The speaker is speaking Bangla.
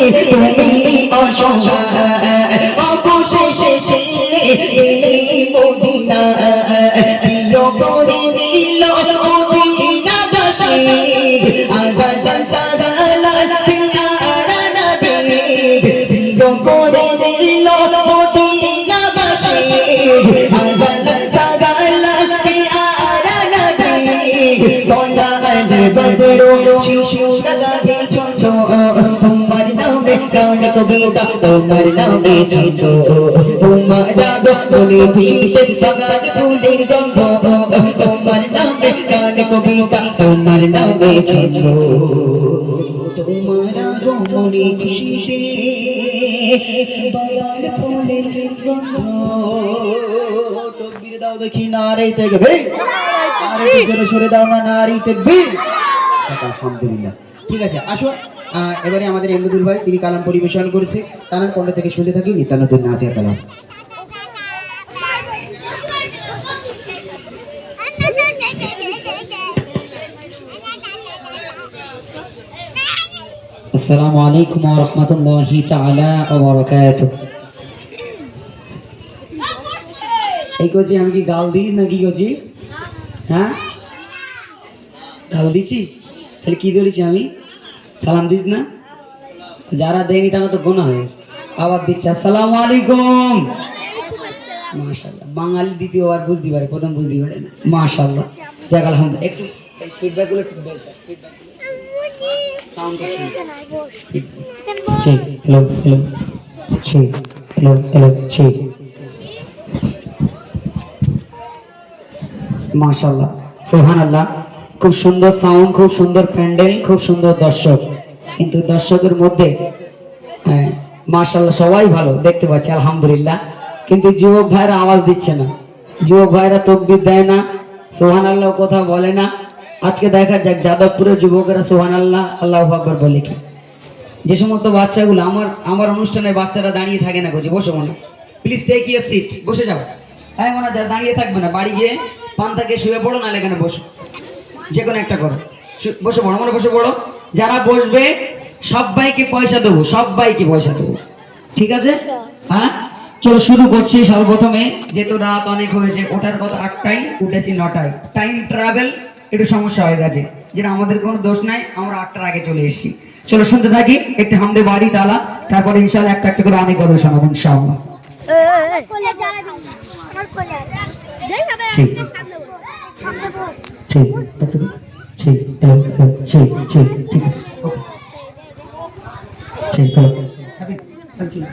তুমি অসহায় অবশেষে এলে মদিনা প্রিয় করে নিল মদিনাবাসী আগাল সাগালা পিয়ারা নবী প্রিয় করে নিল মদিনাবাসী আগাল সাগালা পিয়ারা নবী দয়াল বদরু শিশু লাগাবে ছোট তোমার নামে গান কবিতা তোমার নামে ছোট তোমার বলে ভিতে বাগান ফুলের গন্ধ তোমার নামে গান কবিতা তোমার নামে ছোট তোমার রমণী খুশিতে বাগান ফুলের গন্ধ তকবীর দাও দেখি নারে তাকবীর আরে জোরে সরে দাও না নারী তাকবীর আলহামদুলিল্লাহ। ঠিক আছে, আসো এবারে আমাদের এমদুল ভাই তিনি কালাম পরিবেশন করেছে, তার কণ্ঠ থেকে শুনতে থাকি নিত্যানন্দের নাতিয়া কালাম। আসসালামু আলাইকুম ওয়া রাহমাতুল্লাহি তাআলা ওয়া বারাকাতুহু। এই কোজি আমি কি গাল দিই নাকি কোজি? হ্যাঁ গাল দিছি, তাহলে কি ধরেছি আমি? সালাম দিস না, যারা দেয়নি তারা তো গোনা হয়েছে, আবার দিচ্ছে আসসালামু আলাইকুম। মাশাআল্লাহ, বাঙালি দ্বিতীয়বার বুঝতে পারে, প্রথম বুঝতে পারে না। মাশাআল্লাহ, যাক আলহামদুলিল্লাহ। একটু ফিডব্যাকগুলো একটু বলতে সাউন্ড ঠিক হ্যালো হ্যালো ঠিক হ্যালো হ্যালো ঠিক। মাশাআল্লাহ, সুবহানাল্লাহ, খুব সুন্দর সাউন্ড, খুব সুন্দর প্যান্ডেল, খুব সুন্দর দর্শক। কিন্তু দর্শকের মধ্যে মাশাআল্লাহ সবাই ভালো দেখতে পাচ্ছি আলহামদুলিল্লাহ, কিন্তু যুবক ভাইরা আওয়াজ দিচ্ছে না, যুবক ভাইরা তাকবীর দেয় না, সুবহানাল্লাহ কথা বলে না। আজকে দেখা যাক যাদবপুরের যুবকেরা সুবহানাল্লাহ আল্লাহু আকবার বলে কি। যে সমস্ত বাচ্চাগুলো আমার অনুষ্ঠানে বাচ্চারা দাঁড়িয়ে থাকে না, বলছি বসো মনে, প্লিজ টেক ইউর সিট, বসে যাও। হ্যাঁ মনে যা দাঁড়িয়ে থাকবে না, বাড়ি গিয়ে পান থেকে শুয়ে পড়ো, না এখানে বসো, যে কোনো একটা করো, বসে পড়ো, মানে বসে পড়ো। যারা বসবে সবাইকে পয়সা দেবো, সবাইকে পয়সা দেবো, ঠিক আছে? হ্যাঁ চলো শুরু করছি। সর্বপ্রথমে যেহেতু রাত অনেক হয়েছে, ওঠার কথা 8টায়, উঠেছি 9টায়, টাইম ট্রাভেল একটু সমস্যা হয়ে গেছে, যেটা আমাদের কোনো দোষ নাই, আমরা 8টার আগে চলে এসেছি। চলো শুনতে থাকি একটু হামদে বাড়ি তালা, তারপরে ইনশাআল্লাহ একটা একটা করে অনেক কথা শোনাবো ইনশাআল্লাহ। ঠিক ঠিক ঠিক ঠিক ঠিক ঠিক আছে ঠিক।